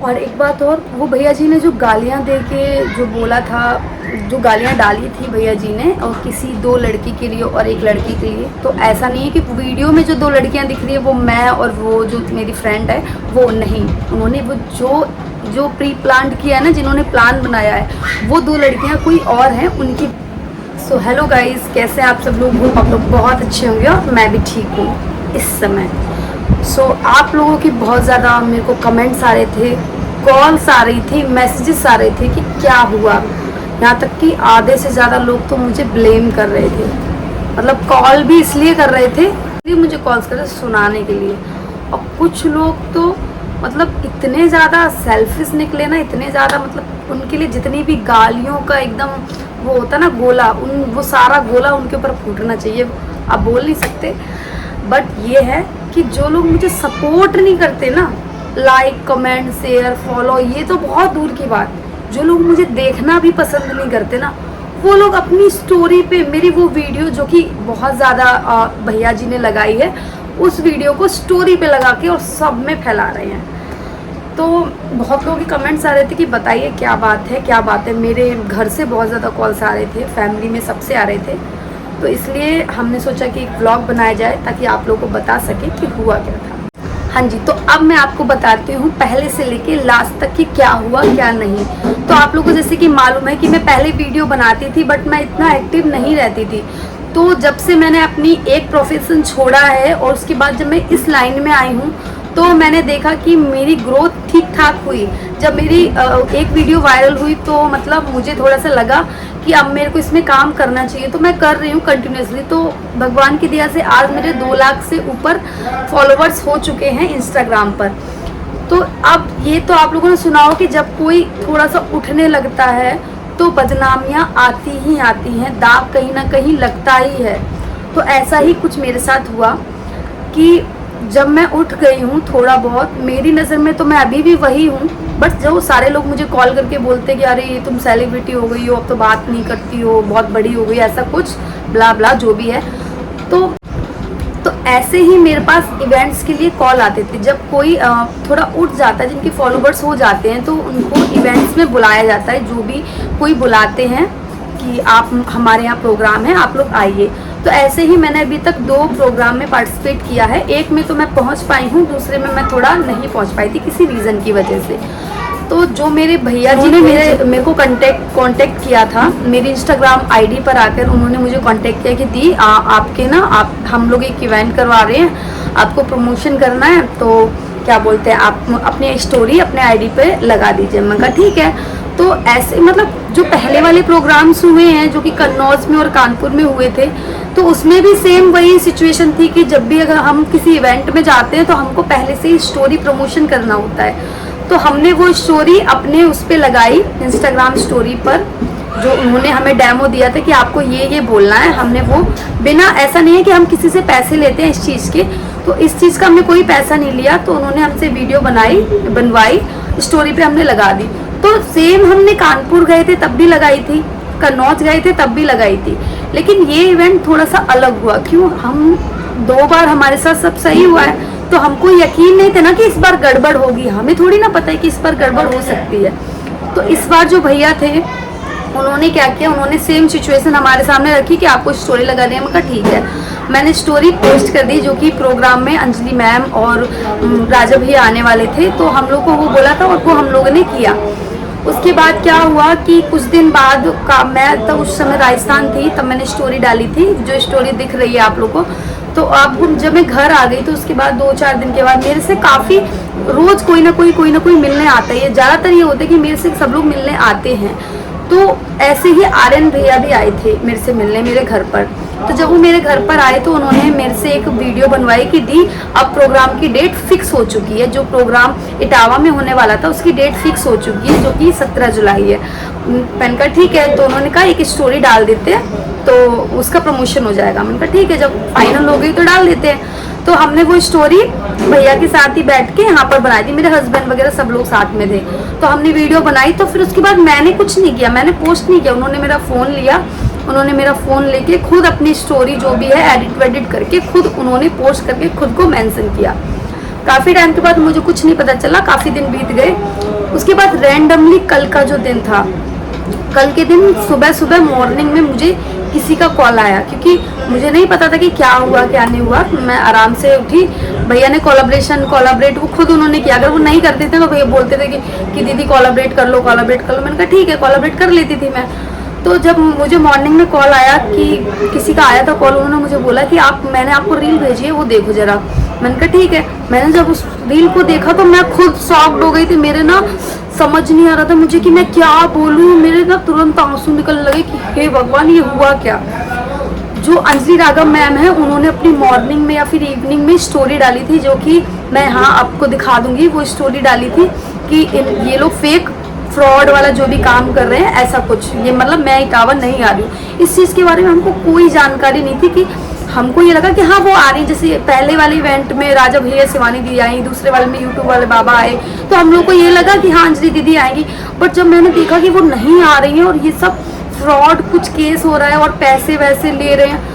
और एक बात और, वो भैया जी ने जो गालियाँ दे के जो बोला था, जो गालियाँ डाली थी भैया जी ने और किसी 2 लड़की के लिए और 1 लड़की के लिए, तो ऐसा नहीं है कि वीडियो में जो 2 लड़कियाँ दिख रही है वो मैं और वो जो मेरी फ्रेंड है वो नहीं, उन्होंने वो जो प्री प्लान किया है ना, जिन्होंने प्लान बनाया है वो 2 लड़कियाँ कोई और हैं उनकी। सो हेलो गाइस, कैसे हैं आप सब लोग? वो आप लोग बहुत अच्छे होंगे और मैं भी ठीक हूँ इस समय। सो आप लोगों की बहुत ज़्यादा मेरे को कमेंट्स आ रहे थे, कॉल्स आ रही थी, मैसेजेस आ रहे थे कि क्या हुआ। यहाँ तक कि आधे से ज़्यादा लोग तो मुझे ब्लेम कर रहे थे, मतलब कॉल भी इसलिए कर रहे थे, इसलिए मुझे कॉल्स कर रहे सुनाने के लिए। और कुछ लोग तो मतलब इतने ज़्यादा सेल्फिश निकले ना, इतने ज़्यादा, मतलब उनके लिए जितनी भी गालियों का एकदम वो होता ना गोला, वो सारा गोला उनके ऊपर फूटना चाहिए। आप बोल नहीं सकते, बट ये है कि जो लोग मुझे सपोर्ट नहीं करते ना, लाइक कमेंट शेयर फॉलो, ये तो बहुत दूर की बात, जो लोग मुझे देखना भी पसंद नहीं करते ना, वो लोग अपनी स्टोरी पे मेरी वो वीडियो जो कि बहुत ज़्यादा भैया जी ने लगाई है, उस वीडियो को स्टोरी पे लगा के और सब में फैला रहे हैं। तो बहुत लोगों के कमेंट्स आ रहे थे कि बताइए क्या बात है, क्या बात है। मेरे घर से बहुत ज़्यादा कॉल्स आ रहे थे, फैमिली में सबसे आ रहे थे, तो इसलिए हमने सोचा कि एक व्लॉग बनाया जाए ताकि आप लोगों को बता सके कि हुआ क्या था। हाँ जी, तो अब मैं आपको बताती हूँ पहले से लेके लास्ट तक कि क्या हुआ क्या नहीं। तो आप लोगों को जैसे कि मालूम है कि मैं पहले वीडियो बनाती थी, बट मैं इतना एक्टिव नहीं रहती थी। तो जब से मैंने अपनी एक प्रोफेशन छोड़ा है और उसके बाद जब मैं इस लाइन में आई हूँ, तो मैंने देखा कि मेरी ग्रोथ ठीक ठाक हुई। जब मेरी एक वीडियो वायरल हुई तो मतलब मुझे थोड़ा सा लगा कि अब मेरे को इसमें काम करना चाहिए, तो मैं कर रही हूँ कंटिन्यूसली। तो भगवान की दया से आज मेरे 2 लाख से ऊपर फॉलोवर्स हो चुके हैं इंस्टाग्राम पर। तो अब ये तो आप लोगों ने सुना हो कि जब कोई थोड़ा सा उठने लगता है तो बदनामियाँ आती ही आती हैं, दाग कहीं ना कहीं लगता ही है। तो ऐसा ही कुछ मेरे साथ हुआ कि जब मैं उठ गई हूँ थोड़ा बहुत, मेरी नज़र में तो मैं अभी भी वही हूँ, बट जो सारे लोग मुझे कॉल करके बोलते कि अरे ये तुम सेलिब्रिटी हो गई हो, अब तो बात नहीं करती हो, बहुत बड़ी हो गई, ऐसा कुछ ब्ला ब्ला जो भी है। तो ऐसे ही मेरे पास इवेंट्स के लिए कॉल आते थे। जब कोई थोड़ा उठ जाता है, जिनके फॉलोवर्स हो जाते हैं, तो उनको इवेंट्स में बुलाया जाता है, जो भी कोई बुलाते हैं कि आप हमारे यहाँ प्रोग्राम है, आप लोग आइए। तो ऐसे ही मैंने अभी तक 2 प्रोग्राम में पार्टिसिपेट किया है। एक में तो मैं पहुँच पाई हूँ, दूसरे में मैं थोड़ा नहीं पहुँच पाई थी किसी रीज़न की वजह से। तो जो मेरे भैया जी ने मेरे को कांटेक्ट किया था, मेरी इंस्टाग्राम आईडी पर आकर उन्होंने मुझे कांटेक्ट किया कि दी आपके ना हम लोग एक इवेंट करवा रहे हैं, आपको प्रमोशन करना है, तो क्या बोलते हैं आप अपनी स्टोरी अपने आईडी पे लगा दीजिए। मैं कहा ठीक है। तो ऐसे मतलब जो पहले वाले प्रोग्राम्स हुए हैं जो कि कन्नौज में और कानपुर में हुए थे, तो उसमें भी सेम वही सिचुएशन थी कि जब भी अगर हम किसी इवेंट में जाते हैं तो हमको पहले से ही स्टोरी प्रमोशन करना होता है। तो हमने वो स्टोरी अपने उस पर लगाई इंस्टाग्राम स्टोरी पर, जो उन्होंने हमें डेमो दिया था कि आपको ये बोलना है। हमने वो बिना, ऐसा नहीं है कि हम किसी से पैसे लेते हैं इस चीज़ के, तो इस चीज़ का हमने कोई पैसा नहीं लिया। तो उन्होंने हमसे वीडियो बनवाई, स्टोरी पे हमने लगा दी। तो सेम हमने कानपुर गए थे तब भी लगाई थी, कन्नौज गए थे तब भी लगाई थी, लेकिन ये इवेंट थोड़ा सा अलग हुआ। क्यों? हम 2 बार हमारे साथ सब सही हुआ है, तो हमको यकीन नहीं था ना कि इस बार गड़बड़ होगी। हमें थोड़ी ना पता है कि इस बार गड़बड़ हो सकती है। तो इस बार जो भैया थे उन्होंने क्या किया, उन्होंने सेम सिचुएशन हमारे सामने रखी कि आपको स्टोरी लगानी है। मैं कहा ठीक है। मैंने स्टोरी पोस्ट कर दी, जो कि प्रोग्राम में अंजलि मैम और राजा भैया आने वाले थे, तो हम लोग को वो बोला था और वो हम लोगों ने किया। उसके बाद क्या हुआ कि कुछ दिन बाद का, मैं तब उस समय राजस्थान थी, तब मैंने स्टोरी डाली थी, जो स्टोरी दिख रही है आप लोग को। तो अब जब मैं घर आ गई तो उसके बाद 2-4 दिन के बाद मेरे से काफ़ी रोज़ कोई ना कोई मिलने आता है। ज़्यादातर ये होता है कि मेरे से सब लोग मिलने आते हैं। तो ऐसे ही आर्यन भैया भी आए थे मेरे से मिलने मेरे घर पर। तो जब वो मेरे घर पर आए तो उन्होंने मेरे से एक वीडियो बनवाई कि दी अब प्रोग्राम की डेट फिक्स हो चुकी है, जो प्रोग्राम इटावा में होने वाला था उसकी डेट फिक्स हो चुकी है, जो कि 17 जुलाई है। मैंने कहा ठीक है। तो उन्होंने कहा एक स्टोरी डाल देते हैं तो उसका प्रमोशन हो जाएगा। मैंने कहा ठीक है, जब फाइनल हो गई तो डाल देते हैं। तो हमने वो स्टोरी भैया के साथ ही बैठ के यहाँ पर बनाई थी, मेरे हस्बैंड वगैरह सब लोग साथ में थे। तो हमने वीडियो बनाई, तो फिर उसके बाद मैंने कुछ नहीं किया, मैंने पोस्ट नहीं किया। उन्होंने मेरा फ़ोन लिया, उन्होंने मेरा फ़ोन लेके खुद अपनी स्टोरी जो भी है एडिट वेडिट करके खुद उन्होंने पोस्ट करके खुद को मेंशन किया। काफ़ी टाइम के बाद मुझे कुछ नहीं पता चला, काफ़ी दिन बीत गए। उसके बाद रैंडमली कल का जो दिन था, कल के दिन सुबह सुबह मॉर्निंग में मुझे किसी का कॉल आया, क्योंकि मुझे नहीं पता था कि क्या हुआ क्या नहीं हुआ। मैं आराम से उठी, भैया ने कोलैबोरेट वो खुद उन्होंने किया। अगर वो नहीं करते थे तो भैया बोलते थे कि दीदी कोलैबोरेट कर लो, कोलैबोरेट कर लो। मैंने कहा ठीक है, कोलैबोरेट कर लेती थी मैं। तो जब मुझे मॉर्निंग में कॉल आया कि किसी का आया था कॉल, उन्होंने मुझे बोला कि मैंने आपको रील भेजी है, वो देखो जरा। मैंने कहा ठीक है। मैंने जब उस रील को देखा तो मैं खुद शॉक्ड हो गई थी। मेरे ना समझ नहीं आ रहा था मुझे कि मैं क्या बोलूँ। मेरे ना तुरंत आंसू निकलने लगे कि हे भगवान, ये हुआ क्या। जो अंजलि राघव मैम है, उन्होंने अपनी मॉर्निंग में या फिर इवनिंग में स्टोरी डाली थी, जो कि मैं यहाँ आपको दिखा दूंगी। वो स्टोरी डाली थी कि ये लोग फेक फ्रॉड वाला जो भी काम कर रहे हैं, ऐसा कुछ। ये मतलब मैं इटावा नहीं आ रही हूँ, इस चीज़ के बारे में हमको कोई जानकारी नहीं थी। कि हमको ये लगा कि हाँ वो आ रही है, जैसे पहले वाले इवेंट में राजा भैया शिवानी दीदी आई, दूसरे वाले में यूट्यूब वाले बाबा आए, तो हम लोग को ये लगा कि हाँ अंजलि दीदी आएंगी। बट जब मैंने देखा कि वो नहीं आ रही है और ये सब फ्रॉड कुछ केस हो रहा है और पैसे वैसे ले रहे हैं,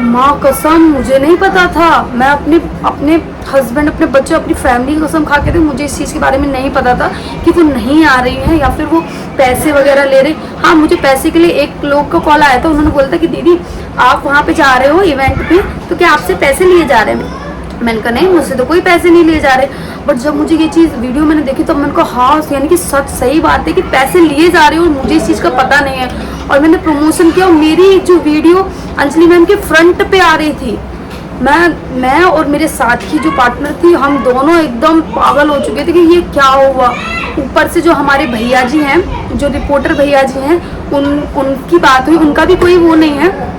माँ कसम मुझे नहीं पता था। मैं अपने हस्बैंड, अपने बच्चे, अपनी फैमिली की कसम खा के थे, मुझे इस चीज़ के बारे में नहीं पता था कि वो नहीं आ रही हैं या फिर वो पैसे वगैरह ले रहे। हाँ, मुझे पैसे के लिए एक लोग का कॉल आया था। उन्होंने बोला था कि दीदी आप वहाँ पे जा रहे हो इवेंट पे, तो क्या आपसे पैसे लिए जा रहे हैं। मैंने कहा नहीं, मुझसे तो कोई पैसे नहीं लिए जा रहे। बट जब मुझे ये चीज़ वीडियो मैंने देखी तो मैंने कहा हाँ, यानी कि सच सही बात है कि पैसे लिए जा रहे हो और मुझे इस चीज़ का पता नहीं है। और मैंने प्रमोशन किया और मेरी जो वीडियो अंजलि मैम के फ्रंट पे आ रही थी, मैं और मेरे साथ की जो पार्टनर थी, हम दोनों एकदम पागल हो चुके थे कि ये क्या हुआ। ऊपर से जो हमारे भैया जी हैं, जो रिपोर्टर भैया जी हैं, उनकी बात हुई, उनका भी कोई वो नहीं है।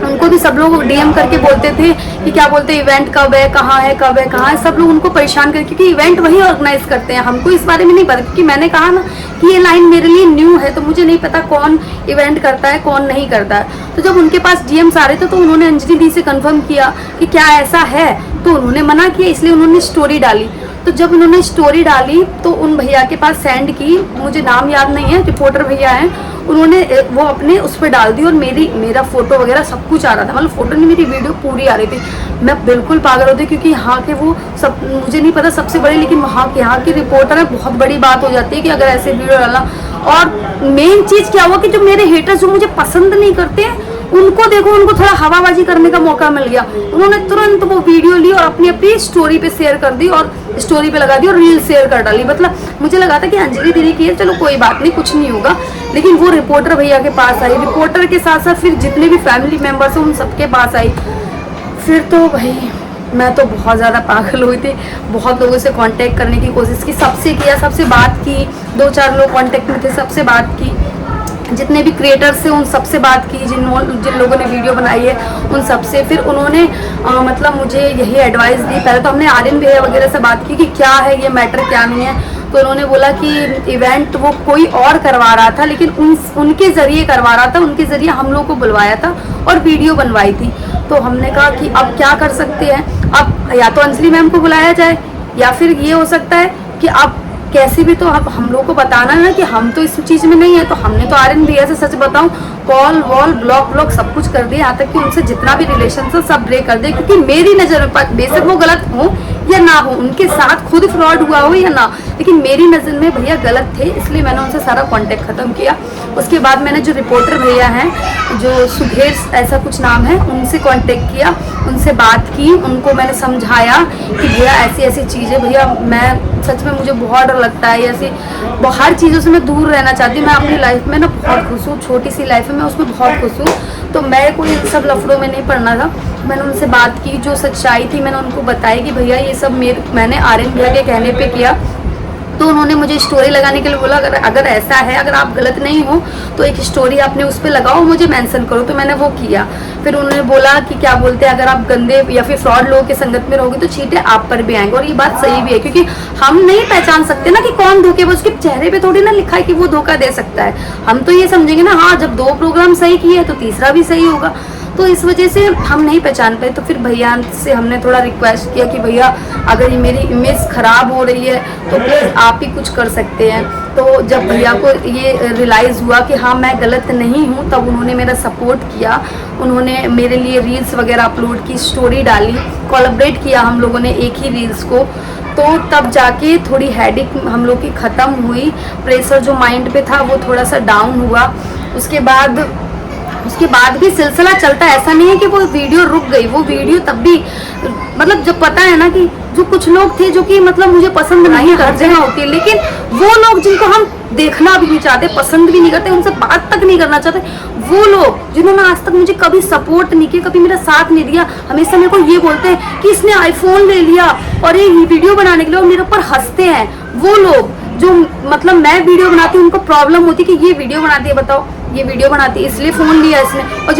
उनको भी सब लोग डीएम करके बोलते थे कि क्या बोलते हैं, इवेंट कब है, कहाँ है, कब है, कहाँ है। सब लोग उनको परेशान करके, क्योंकि इवेंट वही ऑर्गेनाइज करते हैं। हमको इस बारे में नहीं पता, क्योंकि मैंने कहा ना कि ये लाइन मेरे लिए न्यू है, तो मुझे नहीं पता कौन इवेंट करता है कौन नहीं करता है। तो जब उनके पास डीएम्स आ रहे थे तो उन्होंने अंजलि दी से कंफर्म किया कि क्या ऐसा है, तो उन्होंने मना किया, इसलिए उन्होंने स्टोरी डाली। तो जब उन्होंने स्टोरी डाली तो उन भैया के पास सेंड की, मुझे नाम याद नहीं है, रिपोर्टर भैया हैं, उन्होंने वो अपने उस पर डाल दी और मेरा फोटो वगैरह सब कुछ आ रहा था। मतलब फोटो नहीं, मेरी वीडियो पूरी आ रही थी। मैं बिल्कुल पागल होती, क्योंकि यहाँ के वो सब, मुझे नहीं पता सबसे बड़े, लेकिन यहाँ की रिपोर्टर है, बहुत बड़ी बात हो जाती है कि अगर ऐसे वीडियो डालना। और मेन चीज़ क्या हुआ कि जो मेरे हेटर्स, जो मुझे पसंद नहीं करते हैं, उनको देखो, उनको थोड़ा हवाबाजी करने का मौका मिल गया। उन्होंने तुरंत वो वीडियो ली और अपनी स्टोरी पे शेयर कर दी और स्टोरी पे लगा दी और रील शेयर कर डाली। मतलब मुझे लगा था कि अंजलि दीदी की है, चलो कोई बात नहीं, कुछ नहीं होगा। लेकिन वो रिपोर्टर भैया के पास आई, रिपोर्टर के साथ साथ फिर जितने भी फैमिली मेम्बर्स हैं उन सबके पास आई। फिर तो भाई मैं तो बहुत ज़्यादा पागल हुई थी। बहुत लोगों से कांटेक्ट करने की कोशिश की, सबसे किया, सबसे बात की। 2-4 लोग कांटेक्ट में थे, सबसे बात की। जितने भी क्रिएटर्स थे उन सबसे बात की, जिन लोगों ने वीडियो बनाई है उन सबसे। फिर उन्होंने मतलब मुझे यही एडवाइस दी। पहले तो हमने आर्यन भैया वगैरह से बात की कि क्या है ये मैटर, क्या नहीं है। तो उन्होंने बोला कि इवेंट वो कोई और करवा रहा था, लेकिन उनके ज़रिए करवा रहा था, उनके ज़रिए हम लोग को बुलवाया था और वीडियो बनवाई थी। तो हमने कहा कि अब क्या कर सकते हैं, अब या तो अंजलि मैम को बुलाया जाए या फिर ये हो सकता है कि अब कैसे भी तो अब हम लोग को बताना है ना कि हम तो इस चीज़ में नहीं है। तो हमने तो आर्यन भैया से, सच बताऊं, कॉल वॉल ब्लॉक सब कुछ कर दिया, यहाँ तक कि उनसे जितना भी रिलेशन था सब ब्रेक कर दिया। क्योंकि मेरी नज़र में बेशक वो गलत हो या ना हो, उनके साथ खुद फ्रॉड हुआ हो या ना, लेकिन मेरी नज़र में भैया गलत थे, इसलिए मैंने उनसे सारा कांटेक्ट ख़त्म किया। उसके बाद मैंने जो रिपोर्टर भैया हैं, जो सुधीर ऐसा कुछ नाम है, उनसे कांटेक्ट किया, उनसे बात की, उनको मैंने समझाया कि भैया ऐसी ऐसी चीज़ें, भैया मैं सच में मुझे बहुत डर लगता है ऐसी हर चीज़ों से मैं दूर रहना चाहती हूँ। मैं अपनी लाइफ में ना बहुत खुश हूँ, छोटी सी लाइफ है, मैं उसमें बहुत खुश हूँ। तो मैं कोई सब लफड़ों में नहीं पड़ना था। मैंने उनसे बात की, जो सच्चाई थी मैंने उनको बताई कि भैया ये सब मैंने आर्यन भैया के कहने पे किया। तो उन्होंने मुझे स्टोरी लगाने के लिए बोला, अगर ऐसा है, अगर आप गलत नहीं हो तो एक स्टोरी आपने उस पर लगाओ, मुझे मेंशन करो। तो मैंने वो किया। फिर उन्होंने बोला कि क्या बोलते हैं, अगर आप गंदे या फिर फ्रॉड लोगों की संगत में रहोगे तो चीटें आप पर भी आएंगे। और ये बात सही भी है, क्योंकि हम नहीं पहचान सकते ना कि कौन धोखेबाज, उसके चेहरे पे थोड़ी ना लिखा है कि वो धोखा दे सकता है। हम तो ये समझेंगे ना, हाँ जब 2 प्रोग्राम सही किए तो तीसरा भी सही होगा। तो इस वजह से हम नहीं पहचान पाए। तो फिर भैया से हमने थोड़ा रिक्वेस्ट किया कि भैया अगर ये मेरी इमेज ख़राब हो रही है तो प्लीज़ आप ही कुछ कर सकते हैं। तो जब भैया को ये रियलाइज़ हुआ कि हाँ मैं गलत नहीं हूँ, तब उन्होंने मेरा सपोर्ट किया। उन्होंने मेरे लिए रील्स वगैरह अपलोड की, स्टोरी डाली, कोलैबोरेट किया हम लोगों ने एक ही रील्स को। तो तब जाके थोड़ी हेडेक हम लोग की ख़त्म हुई, प्रेशर जो माइंड पे था वो थोड़ा सा डाउन हुआ। उसके बाद भी सिलसिला चलता, ऐसा नहीं है कि वो वीडियो रुक गई। वो वीडियो तब भी मतलब जब पता है ना कि जो कुछ लोग थे जो कि मतलब मुझे पसंद नहीं करते हैं होती है, लेकिन वो लोग जिनको हम देखना भी नहीं चाहते, पसंद भी नहीं करते, उनसे बात तक नहीं करना चाहते, वो लोग जिन्होंने आज तक मुझे कभी सपोर्ट नहीं किया, कभी मेरा साथ नहीं दिया, हमेशा मेरे को ये बोलते हैं कि इसने आईफोन ले लिया और ये वीडियो बनाने के लिए और मेरे ऊपर हंसते हैं। वो लोग जो मतलब मैं वीडियो बनाती हूँ, उनको प्रॉब्लम होती है कि ये वीडियो बनाती है, बताओ ये वीडियो बनाती है इसलिए फ़ोन लिया इसने। और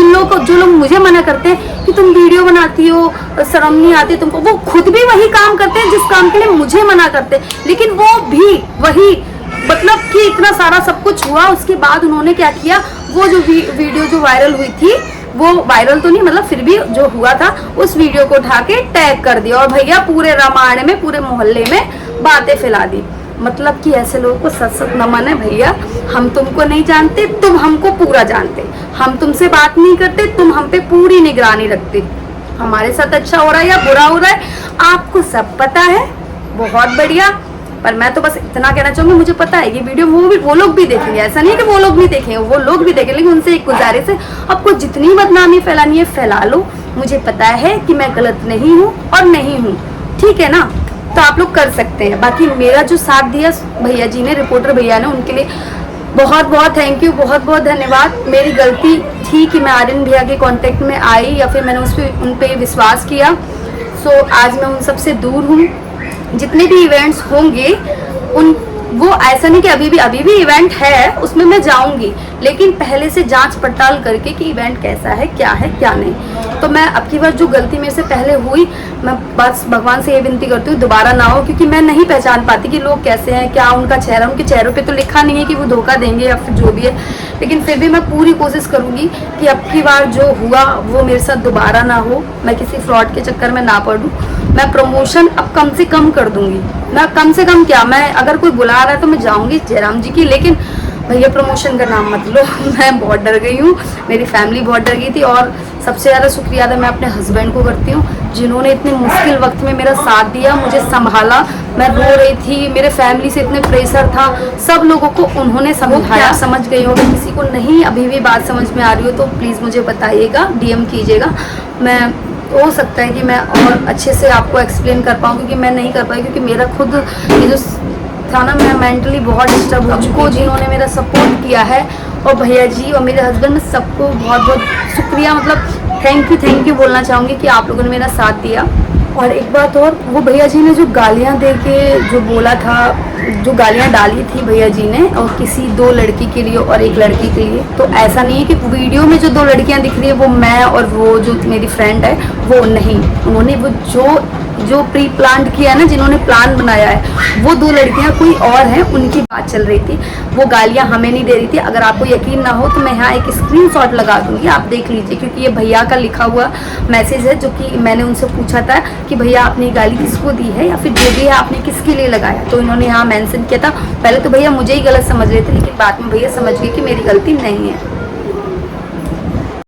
जो लोग मुझे मना करते हैं कि तुम वीडियो बनाती हो, शर्म नहीं आती तुमको, वो खुद भी वही काम करते हैं जिस काम के लिए मुझे मना करते हैं, लेकिन वो भी वही मतलब कि इतना सारा सब कुछ हुआ, उसके बाद उन्होंने क्या किया, वो जो वीडियो जो वायरल हुई थी, वो वायरल तो नहीं मतलब फिर भी जो हुआ था, उस वीडियो को उठा के टैग कर दिया और भैया पूरे रामायण में, पूरे मोहल्ले में बातें फैला दी। मतलब कि ऐसे लोगों को सच सच नमन है भैया, हम तुमको नहीं जानते, तुम हमको पूरा जानते, हम तुमसे बात नहीं करते, तुम हम पे पूरी निगरानी रखते, हमारे साथ अच्छा हो रहा है या बुरा हो रहा है आपको सब पता है, बहुत बढ़िया। पर मैं तो बस इतना कहना चाहूँगी, मुझे पता है ये वीडियो वो लोग भी देखेंगे, ऐसा नहीं है कि वो लोग नहीं देखेंगे, वो लोग भी देखेंगे, लेकिन उनसे एक गुजारिश है, आपको जितनी बदनामी फैलानी है फैला लो, मुझे पता है कि मैं गलत नहीं हूँ और नहीं हूँ, ठीक है ना, तो आप लोग कर सकते हैं। बाकी मेरा जो साथ दिया भैया जी ने, रिपोर्टर भैया ने, उनके लिए बहुत बहुत थैंक यू, बहुत बहुत धन्यवाद। मेरी गलती थी कि मैं आर्यन भैया के कांटेक्ट में आई या फिर मैंने उन पर विश्वास किया, सो आज मैं उन सबसे दूर हूँ। जितने भी इवेंट्स होंगे वो ऐसा नहीं कि अभी भी इवेंट है उसमें मैं जाऊंगी, लेकिन पहले से जांच पड़ताल करके कि इवेंट कैसा है क्या नहीं। तो मैं अब की बार जो गलती मेरे से पहले हुई, मैं बस भगवान से ये विनती करती हूँ दोबारा ना हो, क्योंकि मैं नहीं पहचान पाती कि लोग कैसे हैं, क्या उनका चेहरा, उनके चेहरों पे तो लिखा नहीं है कि वो धोखा देंगे या फिर जो भी है, लेकिन फिर भी मैं पूरी कोशिश करूँगी कि अब की बार जो हुआ वो मेरे साथ दोबारा ना हो, मैं किसी फ्रॉड के चक्कर में ना पड़ूँ। मैं प्रमोशन अब कम से कम कर दूंगी, मैं कम से कम क्या, मैं अगर कोई बुला रहा है तो मैं जाऊंगी जयराम जी की, लेकिन भैया प्रमोशन का नाम मत लो। मैं बहुत डर गई हूँ, मेरी फैमिली बहुत डर गई थी, और सबसे ज़्यादा शुक्रिया अदा मैं अपने हस्बैंड को करती हूँ जिन्होंने इतने मुश्किल वक्त में मेरा साथ दिया, मुझे संभाला। मैं रो रही थी, मेरे फैमिली से इतने प्रेशर था, सब लोगों को उन्होंने समझाया। समझ गई होगी, किसी को नहीं अभी भी बात समझ में आ रही हो तो प्लीज़ मुझे बताइएगा, DM कीजिएगा। मैं हो सकता है कि मैं और अच्छे से आपको एक्सप्लेन कर पाऊँ, क्योंकि मैं नहीं कर पाई, क्योंकि मेरा खुद ये जो था ना, मैं मेंटली बहुत डिस्टर्ब हो चुकी हूँ। जिन्होंने मेरा सपोर्ट किया है, और भैया जी और मेरे हस्बैंड, मैं सबको बहुत बहुत शुक्रिया, मतलब थैंक यू बोलना चाहूँगी कि आप लोगों ने मेरा साथ दिया। और एक बात और, वो भैया जी ने जो गालियाँ दे के जो बोला था, जो गालियाँ डाली थी भैया जी ने, और किसी 2 लड़की के लिए और 1 लड़की के लिए, तो ऐसा नहीं है कि वीडियो में जो 2 लड़कियाँ दिख रही है वो मैं और वो जो मेरी फ्रेंड है वो नहीं, उन्होंने वो जो प्री प्लान किया है ना, जिन्होंने प्लान बनाया है, वो 2 लड़कियां कोई और हैं, उनकी बात चल रही थी, वो गालियां हमें नहीं दे रही थी। अगर आपको यकीन ना हो तो मैं यहाँ एक स्क्रीनशॉट लगा दूंगी, आप देख लीजिए, क्योंकि ये भैया का लिखा हुआ मैसेज है, जो कि मैंने उनसे पूछा था कि भैया आपने गाली किसको दी है या फिर जो भी है आपने किसके लिए लगाया, तो इन्होंने यहाँ मेंशन किया था। पहले तो भैया मुझे ही गलत समझ रहे थे, लेकिन बाद में भैया समझ गए कि मेरी गलती नहीं है।